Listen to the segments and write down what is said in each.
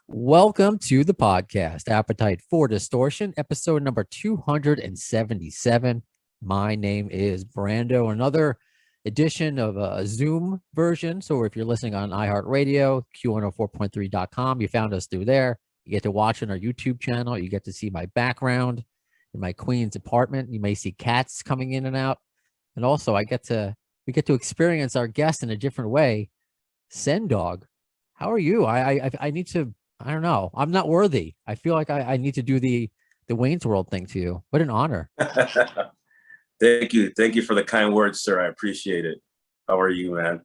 Welcome to the podcast, Appetite for Distortion, episode number 277. My name is Brando. Another edition of a Zoom version. So if you're listening on iHeartRadio, q104.3.com, you found us through there. You get to watch on our YouTube channel. You get to see my background in my queen's apartment. You may see cats coming in and out. And also we get to experience our guest in a different way. Sen Dog, how are you? I need to. I don't know. I'm not worthy. I feel like I need to do the Wayne's World thing to you. What an honor. Thank you. Thank you for the kind words, sir. I appreciate it. How are you, man?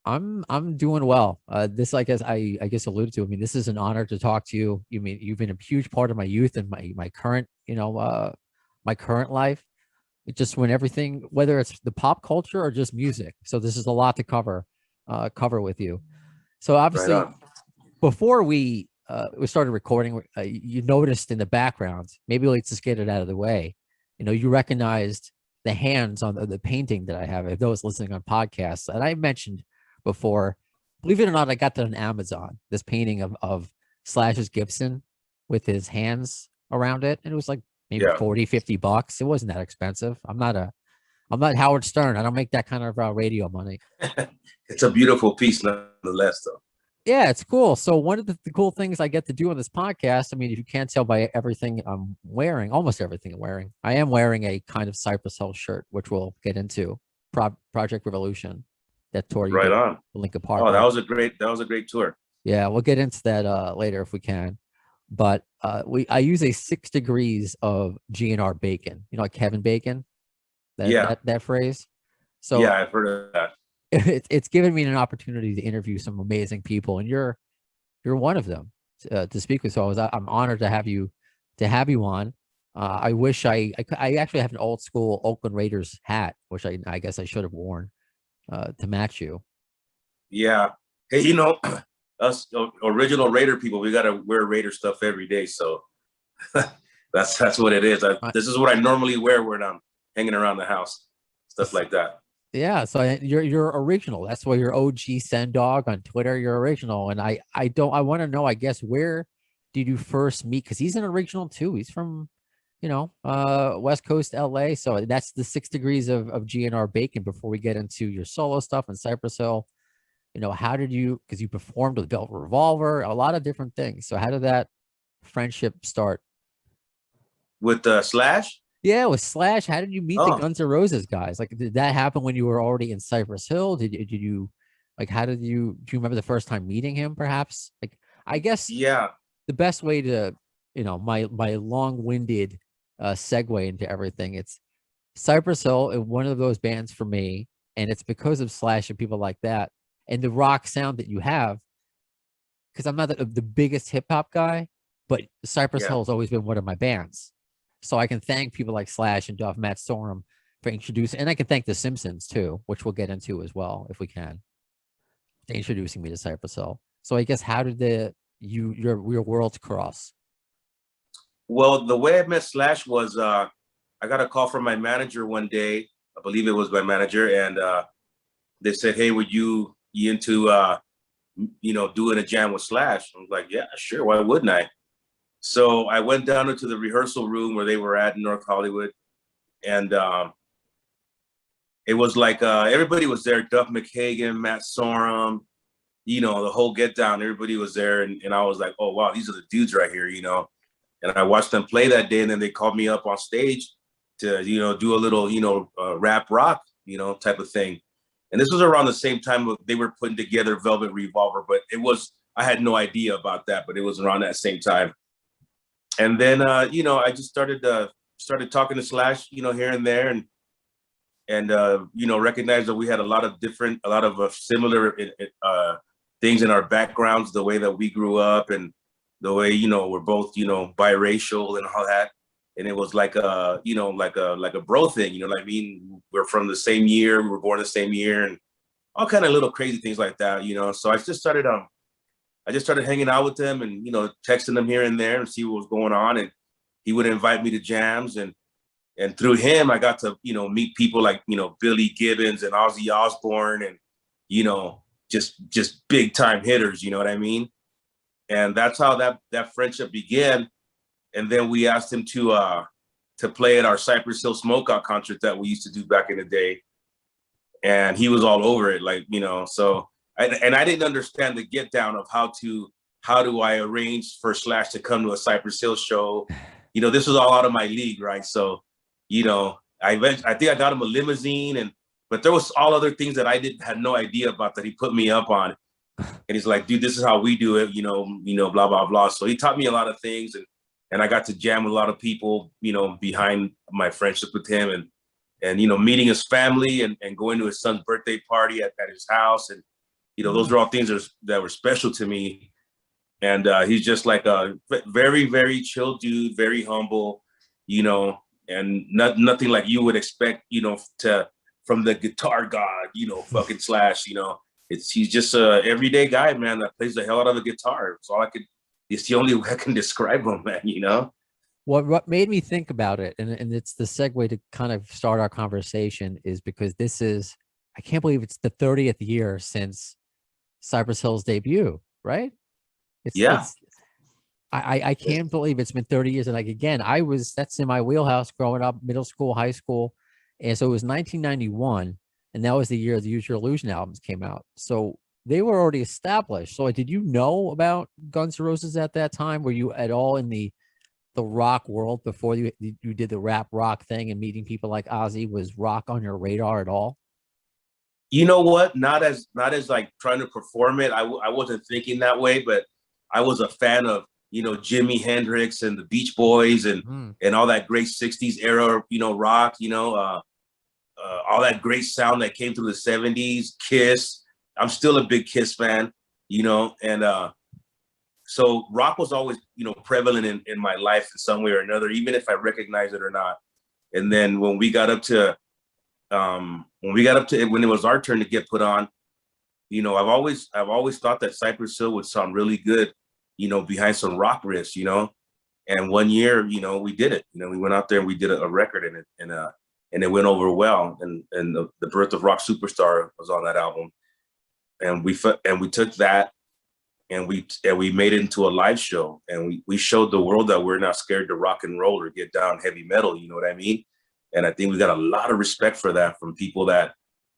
I'm doing well. This I guess alluded to. I mean, this is an honor to talk to you. You've been a huge part of my youth and my current, my current life. It just when everything, whether it's the pop culture or just music. So this is a lot to cover with you. So obviously, Right on. before we started recording, you noticed in the background. Maybe let's just get it out of the way. You recognized the hands on the painting that I have. If those listening on podcasts, and I mentioned before, believe it or not, I got that on Amazon. This painting of Slash's Gibson with his hands around it, and it was like maybe Yeah. 40-50 bucks. It wasn't that expensive. I'm not Howard Stern. I don't make that kind of radio money. It's a beautiful piece nonetheless, though. Yeah, it's cool. So one of the cool things I get to do on this podcast, I mean, if you can't tell by everything I'm wearing, almost everything I'm wearing, I am wearing a kind of Cypress Hill shirt, which we'll get into. Project Revolution, that tour you Right did, on. Linkin Park. Oh, that was a great tour. Yeah, we'll get into that later if we can. But I use a 6 degrees of GNR bacon. Like Kevin Bacon, Yeah. that phrase. So Yeah, I've heard of that. it's given me an opportunity to interview some amazing people, and you're one of them to speak with. So I'm honored to have you on. I wish I actually have an old school Oakland Raiders hat, which I guess I should have worn to match you. Yeah. Hey, us original Raider people, we gotta wear Raider stuff every day. So that's what it is. This is what I normally wear when I'm hanging around the house, stuff like that. Yeah, so you're original. That's why you're OG Sen Dog on Twitter. You're original, and I want to know. I guess where did you first meet? Because he's an original too. He's from, West Coast LA. So that's the 6 degrees of GNR bacon. Before we get into your solo stuff and Cypress Hill, how did you? Because you performed with Velvet Revolver, a lot of different things. So how did that friendship start? With Slash? Yeah, with Slash, how did you meet the Guns N' Roses guys? Like, did that happen when you were already in Cypress Hill? Did you like? How did you? Do you remember the first time meeting him? Perhaps, like, I guess. Yeah. The best way to, my long-winded segue into everything. It's Cypress Hill, and one of those bands for me, and it's because of Slash and people like that, and the rock sound that you have. Because I'm not the biggest hip hop guy, but Cypress Hill has always been one of my bands. So I can thank people like Slash and Duff, Matt Sorum for introducing, and I can thank the Simpsons too, which we'll get into as well if we can. For introducing me to Cypress Hill. So I guess how did your worlds cross? Well, the way I met Slash was I got a call from my manager one day. I believe it was my manager, and they said, "Hey, would you into doing a jam with Slash?" I was like, "Yeah, sure. Why wouldn't I?" So I went down into the rehearsal room where they were at in North Hollywood, and it was like everybody was there. Duff McKagan, Matt Sorum, the whole get down. Everybody was there, and I was like, "Oh wow, these are the dudes right here," And I watched them play that day, and then they called me up on stage to do a little rap rock type of thing. And this was around the same time they were putting together Velvet Revolver, but I had no idea about that, but it was around that same time. And then, I just started talking to Slash, here and there, and recognized that we had a lot of similar things in our backgrounds, the way that we grew up, and the way we're both biracial and all that. And it was like a bro thing, I mean, we're from the same year, we were born the same year, and all kind of little crazy things like that, So I just started hanging out with them and, texting them here and there and see what was going on. And he would invite me to jams. And through him, I got to, meet people like, Billy Gibbons and Ozzy Osbourne and, just big time hitters. You know what I mean? and that's how that friendship began. And then we asked him to play at our Cypress Hill Smokeout concert that we used to do back in the day, and he was all over it, like, you know. So I didn't understand the get down of how do I arrange for Slash to come to a Cypress Hill show. You know, this was all out of my league, right? So, you know, I think I got him a limousine, but there was all other things that I had no idea about that he put me up on. And he's like, dude, this is how we do it, you know, blah, blah, blah. So he taught me a lot of things, and I got to jam with a lot of people, you know, behind my friendship with him, and you know, meeting his family and going to his son's birthday party at his house. And, you know, those are all things that were special to me. And he's just like a very, very chill dude, very humble, you know, and nothing like you would expect, you know, from the guitar god, you know, fucking Slash, you know. He's just a everyday guy, man, that plays the hell out of the guitar. It's the only way I can describe him, man, you know? What made me think about it, and it's the segue to kind of start our conversation, is because I can't believe it's the 30th year since Cypress Hill's debut, right? I can't believe it's been 30 years. And like, again, that's in my wheelhouse growing up, middle school, high school. And so it was 1991. And that was the year the Use Your Illusion albums came out. So they were already established. So did you know about Guns N' Roses at that time? Were you at all in the rock world before you did the rap rock thing, and meeting people like Ozzy? Was rock on your radar at all? You know what? Not as like trying to perform it. I wasn't thinking that way, but I was a fan of, you know, Jimi Hendrix and the Beach Boys and all that great 60s era, you know, rock, you know, all that great sound that came through the 70s, Kiss. I'm still a big Kiss fan, you know, and so rock was always, you know, prevalent in my life in some way or another, even if I recognize it or not. And then when we got up to when it was our turn to get put on, you know, I've always thought that Cypress Hill would sound really good, you know, behind some rock riffs, you know. And one year, you know, we did it. You know, we went out there and we did a record, and it went over well. And the Birth of Rock Superstar was on that album, and we took that and we made it into a live show, and we showed the world that we're not scared to rock and roll or get down heavy metal. You know what I mean? And I think we got a lot of respect for that from people that,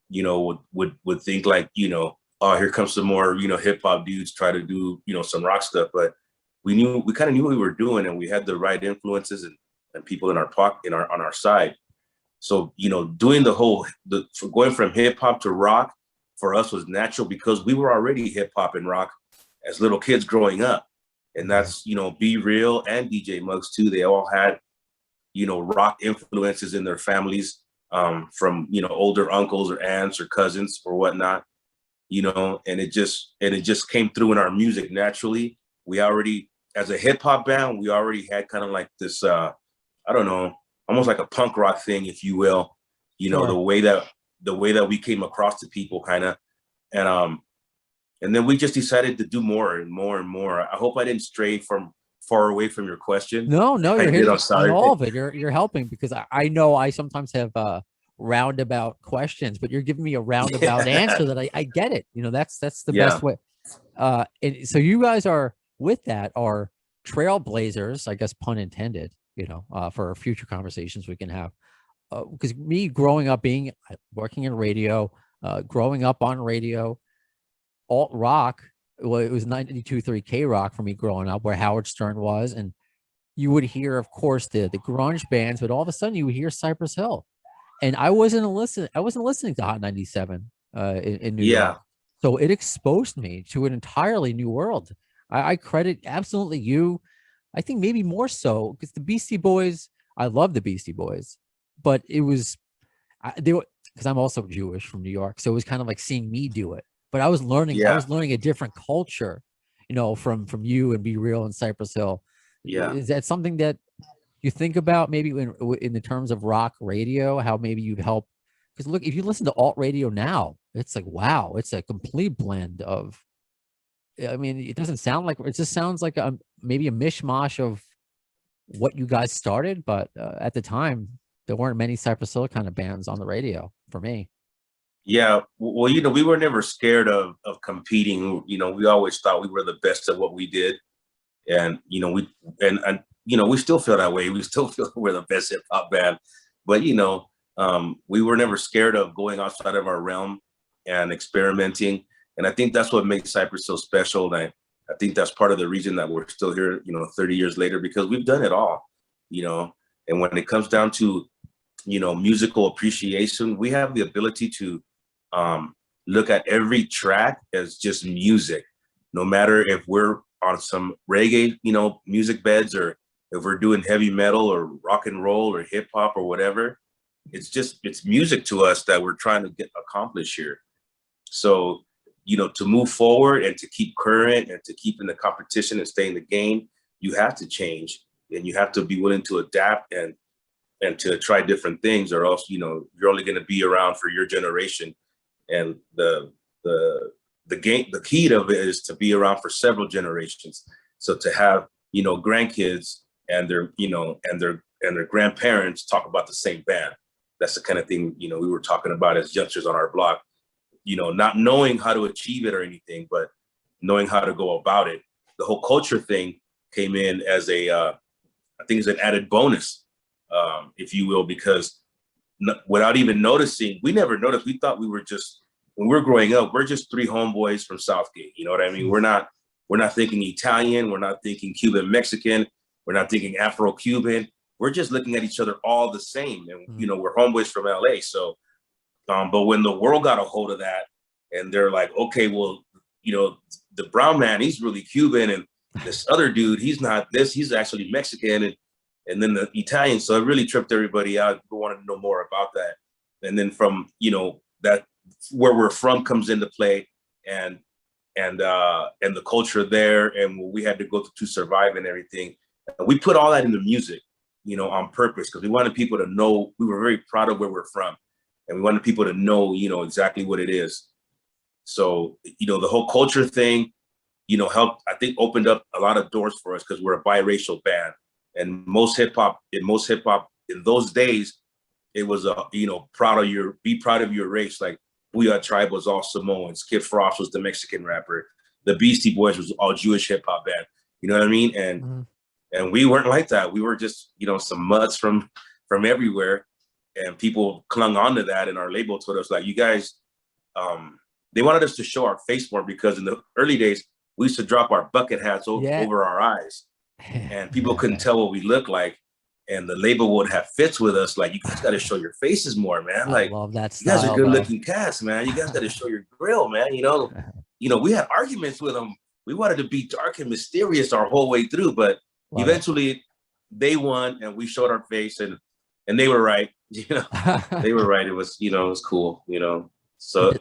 you know, would think like, you know, oh, here comes some more, you know, hip hop dudes try to do, you know, some rock stuff. But we kind of knew what we were doing, and we had the right influences and people in our pocket, on our side. So, you know, doing going from hip hop to rock for us was natural, because we were already hip hop and rock as little kids growing up. And that's, you know, Be Real and DJ Muggs too. They all had, you know, rock influences in their families, from, you know, older uncles or aunts or cousins or whatnot, you know, and it just came through in our music naturally. We already, as a hip hop band, we already had kind of like this, I don't know, almost like a punk rock thing, if you will, you know, the way that we came across to people kind of, and then we just decided to do more and more and more. I hope I didn't stray far away from your question. No, you're hitting on all of it. You're helping, because I know I sometimes have roundabout questions, but you're giving me a roundabout answer that I get it. You know, that's the best way. And so you guys are trailblazers, I guess, pun intended, you know, for future conversations we can have. Because me growing up, working in radio, growing up on radio, alt rock, well, it was 92.3 K Rock for me growing up, where Howard Stern was, and you would hear, of course, the grunge bands, but all of a sudden you would hear Cypress Hill, and I wasn't listening to Hot 97 in New York, so it exposed me to an entirely new world. I credit absolutely you. I think maybe more so because the Beastie Boys. I love the Beastie Boys, but it was because I'm also Jewish from New York, so it was kind of like seeing me do it. But I was learning a different culture, you know, from you and Be Real and Cypress Hill. Yeah. Is that something that you think about maybe in the terms of rock radio, how maybe you've helped? Because look, if you listen to alt radio now, it's like, wow, it's a complete blend of, I mean, it doesn't sound like, it just sounds like maybe a mishmash of what you guys started. But at the time, there weren't many Cypress Hill kind of bands on the radio for me. Yeah, well, we were never scared of competing. We always thought we were the best at what we did, and we still feel that way. We still feel we're the best hip hop band, but we were never scared of going outside of our realm and experimenting. And I think that's what makes Cypress so special. And I think that's part of the reason that we're still here, 30 years later, because we've done it all, you know. And when it comes down to musical appreciation, we have the ability to look at every track as just music, no matter if we're on some reggae, music beds, or if we're doing heavy metal or rock and roll or hip hop or whatever. It's music to us that we're trying to get accomplished here. So, to move forward and to keep current and to keep in the competition and stay in the game, you have to change, and you have to be willing to adapt and to try different things, or else, you're only going to be around for your generation. And the key to it is to be around for several generations. So to have, grandkids and their grandparents talk about the same band. That's the kind of thing, we were talking about as youngsters on our block, not knowing how to achieve it or anything, but knowing how to go about it. The whole culture thing came in as I think it's an added bonus, if you will, because without even noticing, we never noticed. We thought we were just, when we were growing up, we're just three homeboys from Southgate. You know what I mean? We're not thinking Italian. We're not thinking Cuban Mexican. We're not thinking Afro-Cuban. We're just looking at each other all the same. And, we're homeboys from LA. So, but when the world got a hold of that, and they're like, okay, well, the brown man, he's really Cuban. And this other dude, he's not this, he's actually Mexican. And then the Italian. So it really tripped everybody out. People wanted to know more about that. And then from, that where we're from comes into play, and the culture there, and what we had to go through to survive and everything. And we put all that into music, on purpose, because we wanted people to know. We were very proud of where we're from, and we wanted people to know, exactly what it is. So, the whole culture thing, helped, I think, opened up a lot of doors for us, because we're a biracial band. And most hip hop in those days, it was be proud of your race. Like Booyah Tribe was all Samoans. Kid Frost was the Mexican rapper. The Beastie Boys was all Jewish hip hop band. You know what I mean? And we weren't like that. We were just, some mutts from everywhere, and people clung on to that. And our label told us, like, you guys, they wanted us to show our face more, because in the early days, we used to drop our bucket hats over our eyes. And people couldn't tell what we looked like, and the label would have fits with us, like, you guys got to show your faces more, man. Like, I love that style, you guys are good looking though. cats, man. You guys got to show your grill, man. We had arguments with them. We wanted to be dark and mysterious our whole way through, but eventually they won, and we showed our face, and they were right. They were right. It was, it was cool. So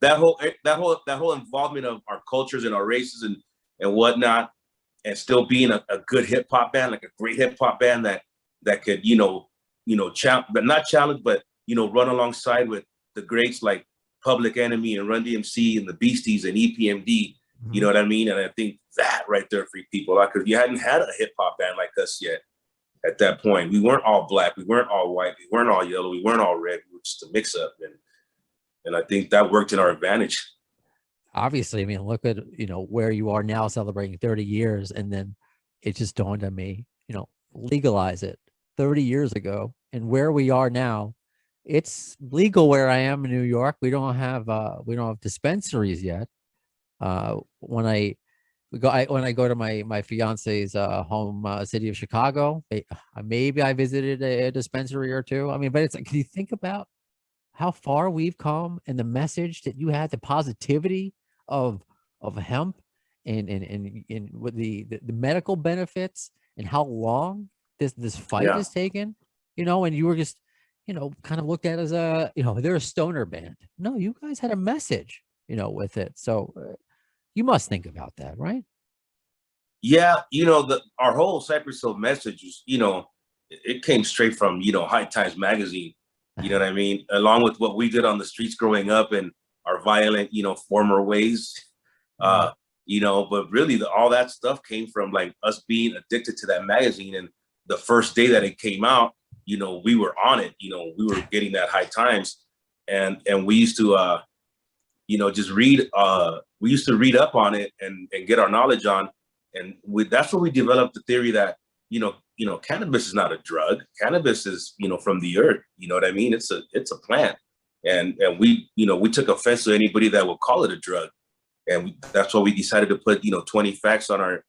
that whole involvement of our cultures and our races and whatnot, and still being a good hip hop band, like a great hip hop band that could, but not challenge, but, run alongside with the greats like Public Enemy and Run DMC and the Beasties and EPMD. You know what I mean? And I think that right there freaked people out, because you hadn't had a hip hop band like us yet at that point. We weren't all black. We weren't all white. We weren't all yellow. We weren't all red. We were just a mix up. And I think that worked in our advantage. Obviously, I mean, look at, where you are now, celebrating 30 years. And then it just dawned on me, legalize it 30 years ago, and where we are now, it's legal where I am in New York. We don't have dispensaries yet. When I go to my fiance's home city of Chicago, maybe I visited a dispensary or two. I mean, but it's like, can you think about how far we've come, and the message that you had, the positivity of hemp, and with the medical benefits, and how long this fight has taken, and you were just, kind of looked at as they're a stoner band. No, you guys had a message, with it. So you must think about that, right? Yeah, our whole Cypress Hill message is, it came straight from, High Times magazine. You know what I mean? Along with what we did on the streets growing up, and our violent, former ways. But really all that stuff came from, like, us being addicted to that magazine. And the first day that it came out, we were on it. We were getting that High Times. and we used to just read. We used to read up on it and get our knowledge on, and that's where we developed the theory that cannabis is not a drug. Cannabis is from the earth. You know what I mean? It's a plant, and we took offense to anybody that would call it a drug, and that's why we decided to put 20 facts on our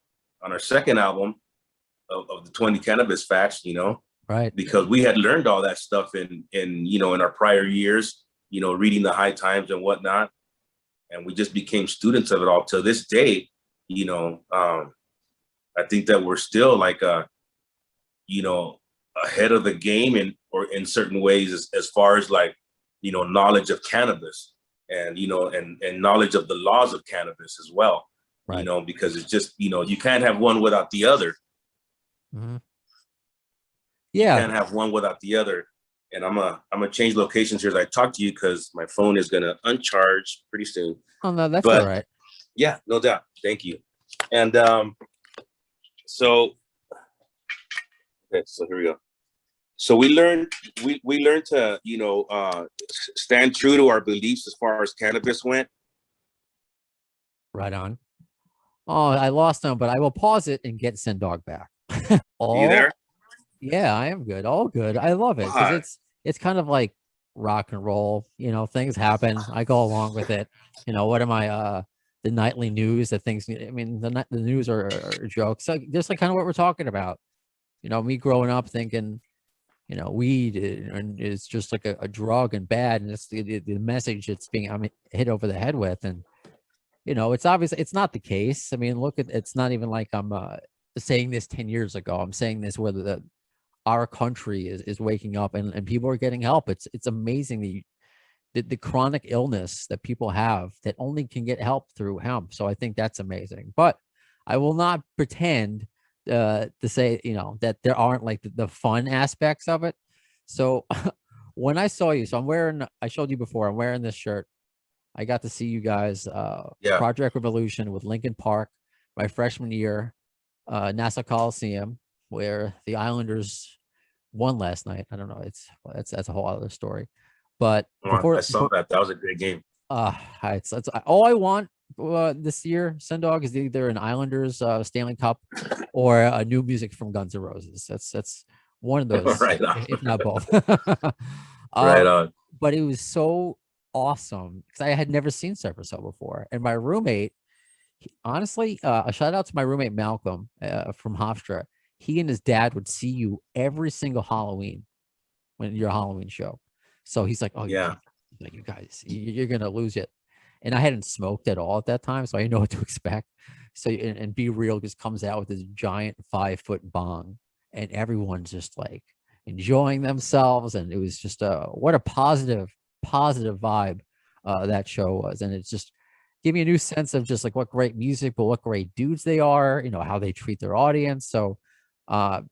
second album of the 20 cannabis facts. Right. Because we had learned all that stuff in our prior years, reading the High Times and whatnot. And we just became students of it all to this day. I think that we're still like, ahead of the game or in certain ways as far as like, knowledge of cannabis and, and knowledge of the laws of cannabis as well, right. Because it's just, you can't have one without the other. Mm-hmm. Yeah. You can't have one without the other. And I'm gonna change locations here as I talk to you because my phone is gonna uncharge pretty soon. Oh no, that's all right. Yeah, no doubt. Thank you. And so here we go. So we learned to stand true to our beliefs as far as cannabis went. Right on. Oh, I lost them, but I will pause it and get Sen Dog back. Are you there? Yeah, I am good. All good. I love it because it's kind of like rock and roll. Things happen. I go along with it. What am I? The nightly news. The things. I mean, the news are jokes. So just like kind of what we're talking about. Me growing up thinking, weed is just like a drug and bad, and it's the message it's being hit over the head with, and it's obvious it's not the case. I mean, it's not even like I'm saying this 10 years ago. I'm saying this whether our country is waking up and people are getting help. It's amazing the chronic illness that people have that only can get help through hemp. So I think that's amazing. But I will not pretend to say, that there aren't like the fun aspects of it. So when I saw you, I showed you before, I'm wearing this shirt. I got to see you guys, Project Revolution with Linkin Park, my freshman year, Nassau Coliseum, where the Islanders won last night. I don't know. That's a whole other story. But I saw that. That was a great game. It's all I want this year, Sen Dog, is either an Islanders Stanley Cup or a new music from Guns N' Roses. That's one of those, right on. If not both. Right on. But it was so awesome because I had never seen Cypress Hill before, and my roommate, honestly, a shout out to my roommate Malcolm from Hofstra. He and his dad would see you every single Halloween when your Halloween show. So he's like, "Oh yeah, you guys, you're gonna lose it." And I hadn't smoked at all at that time, so I didn't know what to expect. So and Be Real just comes out with this giant 5-foot bong, and everyone's just like enjoying themselves, and it was just what a positive vibe that show was, and it's just give me a new sense of just like what great music, but what great dudes they are, how they treat their audience. So I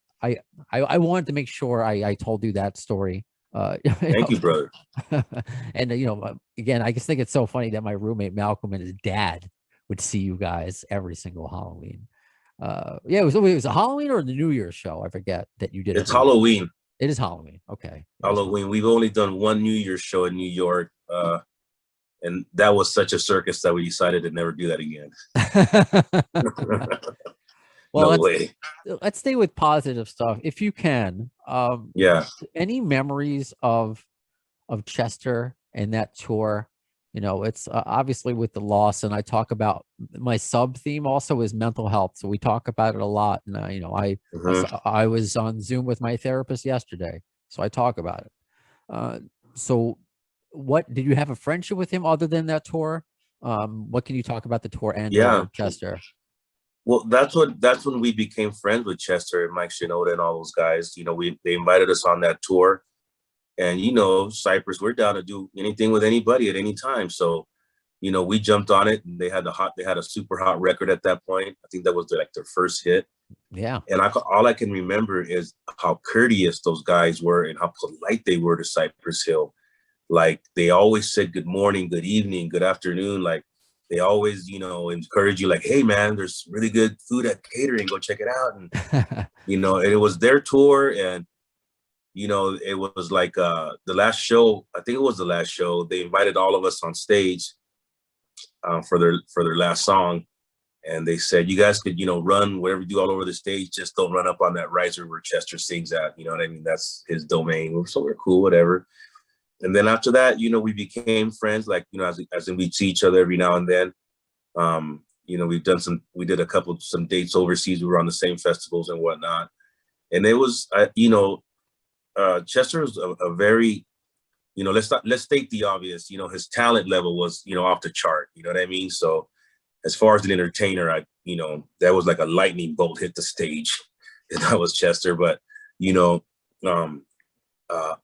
wanted to make sure I told you that story. Thank you, brother. And again, I just think it's so funny that my roommate Malcolm and his dad would see you guys every single Halloween. It was a Halloween or the New Year's show. I forget that you did. It's Halloween. It is Halloween. Okay. Halloween. We've only done one New Year's show in New York. And that was such a circus that we decided to never do that again. Well, no way. Let's stay with positive stuff if you can. Any memories of Chester and that tour? It's obviously with the loss, and I talk about my sub theme also is mental health. So we talk about it a lot. And I was on Zoom with my therapist yesterday, so I talk about it. So what did you have a friendship with him other than that tour? What can you talk about the tour and Chester? Well, that's when we became friends with Chester and Mike Shinoda and all those guys. They invited us on that tour, and Cypress, we're down to do anything with anybody at any time. So, we jumped on it, and they had a super hot record at that point. I think that was their first hit. Yeah. And all I can remember is how courteous those guys were and how polite they were to Cypress Hill. Like they always said good morning, good evening, good afternoon. Like they always, encourage you like, hey man, there's really good food at catering. Go check it out. And, and it was their tour. And, you know, it was like the last show. I think it was the last show. They invited all of us on stage for their last song, and they said, you guys could, you know, run whatever you do all over the stage, just don't run up on that riser where Chester sings at. You know what I mean? That's his domain. So we're cool, whatever. And then after that, you know, we became friends. Like, you know, as in we'd see each other every now and then. You know, we did some dates overseas. We were on the same festivals and whatnot. And it was, you know, Chester was a very, you know, let's state the obvious. You know, his talent level was, you know, off the chart. You know what I mean? So as far as an entertainer, you know, that was like a lightning bolt hit the stage. And that was Chester. But, you know,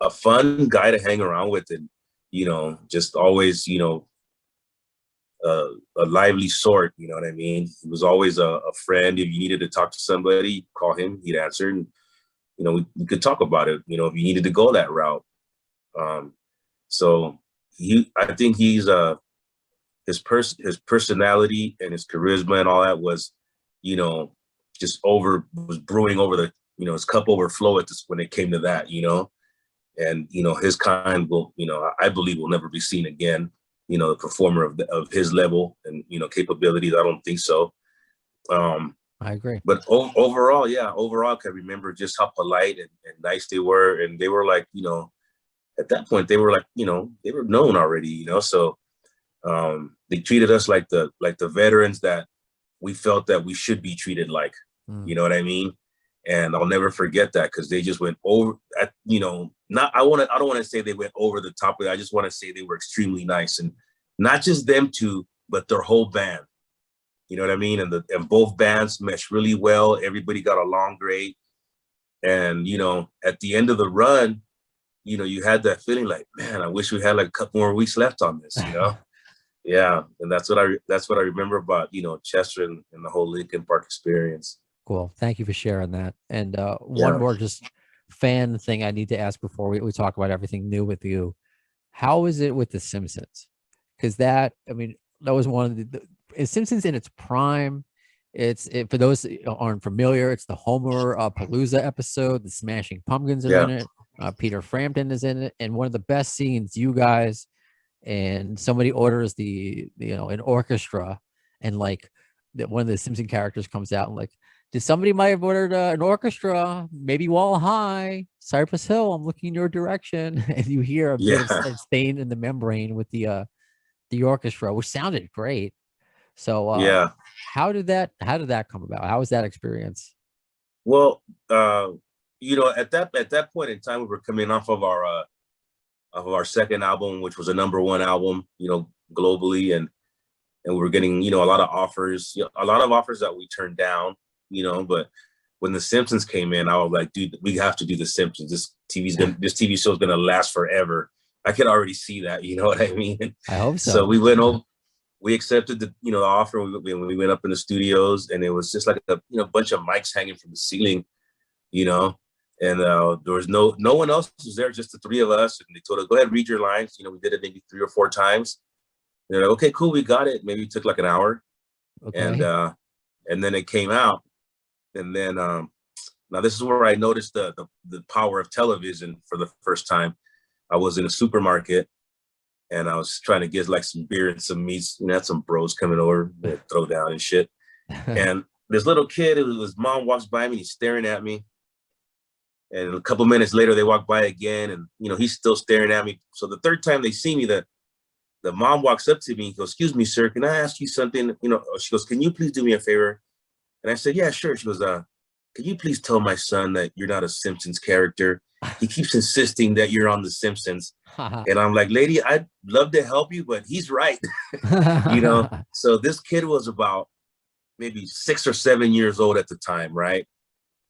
a fun guy to hang around with, and, you know, just always, you know, a lively sort, you know what I mean? He was always a friend. If you needed to talk to somebody, call him, he'd answer, and, you know, we could talk about it, you know, if you needed to go that route. So I think his personality and his charisma and all that was, you know, was brewing over the, you know, his cup overflow when it came to that, you know, and, you know, his kind will, you know, I believe will never be seen again. You know, the performer of his level and, you know, capabilities. I don't think so. I agree. But overall, I can remember just how polite and nice they were. And they were like, you know, at that point, they were like, you know, they were known already, you know, so they treated us like the veterans that we felt that we should be treated like, you know what I mean? And I'll never forget that, because they just went over, you know, I don't want to say they went over the top of it. I just want to say they were extremely nice, and not just them two, but their whole band. You know what I mean? And both bands meshed really well. Everybody got along great. And, you know, at the end of the run, you know, you had that feeling like, man, I wish we had like a couple more weeks left on this, you know? Yeah. And that's what I remember about, you know, Chester and the whole Linkin Park experience. Cool. Thank you for sharing that. And one more just fan thing I need to ask before we talk about everything new with you. How is it with the Simpsons? Because that was one of the Simpsons in its prime. For those who aren't familiar, it's the Homer Palooza episode. The Smashing Pumpkins are in it. Peter Frampton is in it, and one of the best scenes, you guys and somebody orders an orchestra, and like one of the Simpson characters comes out and like, did somebody might have ordered an orchestra, maybe Wall High, Cypress Hill, I'm looking in your direction. And you hear a bit of stain in the membrane with the orchestra, which sounded great. So how did that come about? How was that experience? Well, you know, at that point in time, we were coming off of our second album, which was a #1 album, you know, globally, and we were getting, you know, a lot of offers that we turned down, you know. But when the Simpsons came in, I was like, dude, we have to do the Simpsons. This TV show is gonna last forever. I could already see that, you know what I mean? I hope so. So we went over, we accepted the offer. We went up in the studios, and it was just like a bunch of mics hanging from the ceiling, you know. And there was no one else was there, just the three of us. And they told us, go ahead, read your lines. You know, we did it maybe 3 or 4 times. They're like, okay, cool, we got it. Maybe it took like an hour. Okay. And then it came out. And then now this is where I noticed the power of television for the first time. I was in a supermarket, and I was trying to get like some beer and some meats. You know, had some bros coming over, throw down and shit. And this little kid, his mom walks by me, he's staring at me. And a couple minutes later, they walk by again, and, you know, he's still staring at me. So the third time they see me, the mom walks up to me and goes, excuse me, sir, can I ask you something? You know, she goes, can you please do me a favor? And I said, yeah, sure. She goes, can you please tell my son that you're not a Simpsons character? He keeps insisting that you're on the Simpsons. And I'm like, lady, I'd love to help you, but he's right. You know, so this kid was about maybe 6 or 7 years old at the time, right?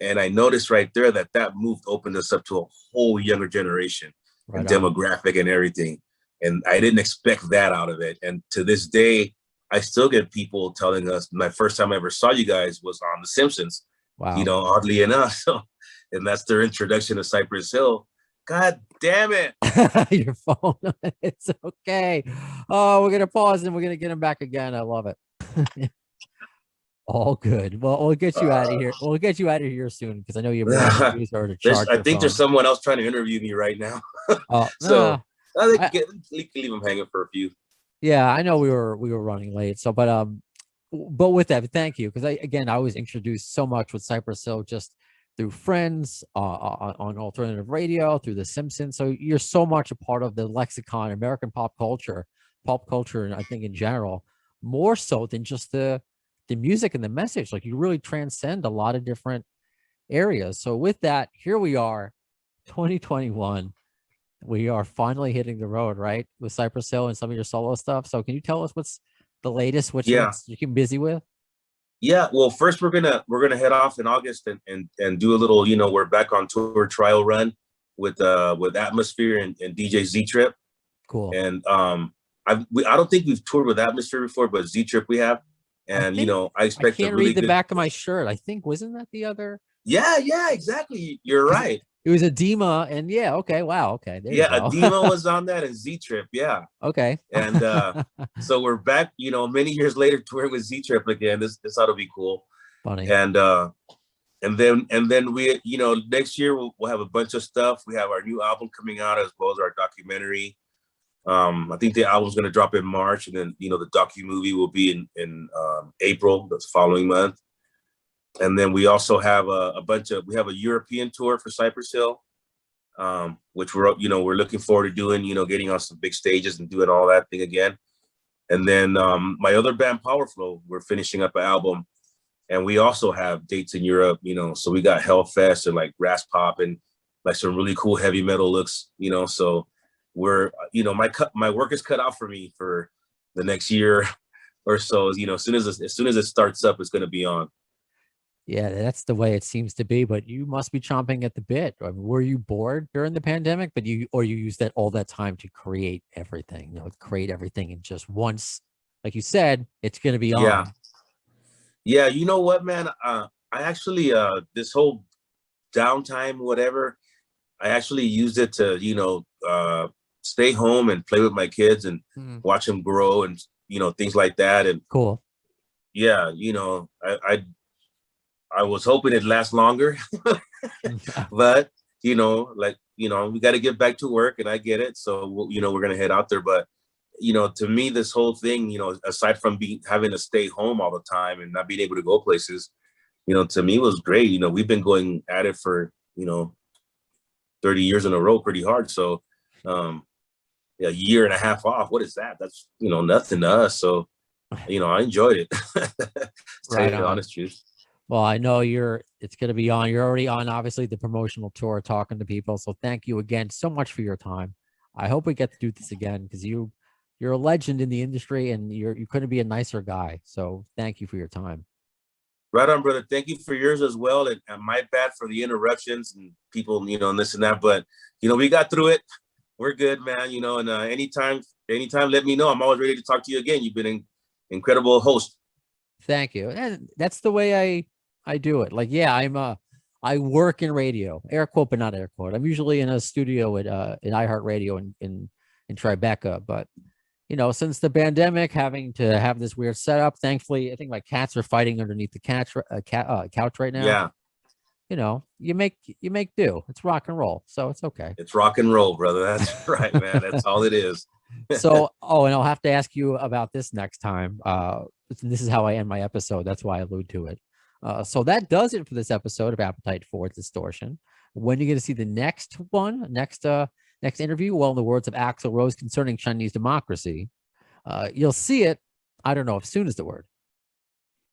And I noticed right there that move opened us up to a whole younger generation, and demographic and everything. And I didn't expect that out of it. And to this day, I still get people telling us, my first time I ever saw you guys was on The Simpsons. Wow. You know, oddly enough. So, and that's their introduction to Cypress Hill. God damn it. Your phone. It's okay. Oh, we're going to pause and we're going to get him back again. I love it. All good. Well, we'll get you out of here. We'll get you out of here soon because I know you have more interviews or to charge I your think there's phone. someone else trying to interview me right now. Oh, So nah. I think I, we can leave them hanging for a few. yeah, I know we were running late. So, but with that, thank you because I was introduced so much with Cypress Hill just through friends on alternative radio through the Simpsons. So you're so much a part of the lexicon, American pop culture, and I think in general, more so than just the music and the message. Like you really transcend a lot of different areas. So with that, here we are, 2021. We are finally hitting the road, right? With Cypress Hill and some of your solo stuff. So can you tell us what's the latest, Yeah. what's you keep busy with? Yeah, well, first we're gonna head off in August and do a little, we're back on tour trial run with Atmosphere and DJ Z Trip. Cool. And I don't think we've toured with Atmosphere before, but Z Trip we have. And I I expect a can't really read the good. back of my shirt. I think wasn't that the other? Yeah, exactly. You're right. It was Edema, and yeah, okay, wow, okay, there you Yeah, go. Adema was on that and Z Trip, yeah. Okay. And so we're back, many years later touring with Z Trip again. This ought to be cool. Funny. And then we, next year we'll have a bunch of stuff. We have our new album coming out as well as our documentary. I think the album's going to drop in March, and then the docu-movie will be in April, the following month. And then we also have we have a European tour for Cypress Hill, which we're looking forward to doing, getting on some big stages and doing all that thing again. And then my other band, Powerflow, we're finishing up an album, and we also have dates in Europe, so we got Hellfest and like Grass Pop and like some really cool heavy metal looks, so we're, my work is cut out for me for the next year or so. As soon as it starts up, it's going to be on. Yeah, that's the way it seems to be, but you must be chomping at the bit. I mean, were you bored during the pandemic, but you used all that time to create everything, create everything in just once, like you said, it's going to be on. Yeah. You know what, man? I actually, this whole downtime, whatever, I actually used it to, stay home and play with my kids and watch them grow and, things like that. And cool. Yeah. I was hoping it'd last longer, but we got to get back to work, and I get it. So we're going to head out there. But to me, this whole thing, aside from having to stay home all the time and not being able to go places, to me was great. We've been going at it for 30 years in a row, pretty hard. So a year and a half off, what is that? That's nothing to us. So I enjoyed it. Right, the honest truth. Well, I know it's going to be on. You're already on, obviously, the promotional tour, talking to people. So thank you again so much for your time. I hope we get to do this again because you're a legend in the industry, and you couldn't be a nicer guy. So thank you for your time. Right on, brother. Thank you for yours as well. And my bad for the interruptions and people, and this and that. But, we got through it. We're good, man. And anytime, let me know. I'm always ready to talk to you again. You've been an incredible host. Thank you. And that's the way I do it. Like, yeah, I work in radio, air quote, but not air quote. I'm usually in a studio at iHeartRadio in Tribeca. But, since the pandemic, having to have this weird setup, thankfully, I think my cats are fighting underneath the couch right now. Yeah. You make do. It's rock and roll. So it's okay. It's rock and roll, brother. That's right, man. That's all it is. So, and I'll have to ask you about this next time. This is how I end my episode. That's why I allude to it. So that does it for this episode of Appetite for Distortion. When are you going to see the next interview? Well, in the words of Axl Rose concerning Chinese democracy, you'll see it. I don't know if soon is the word.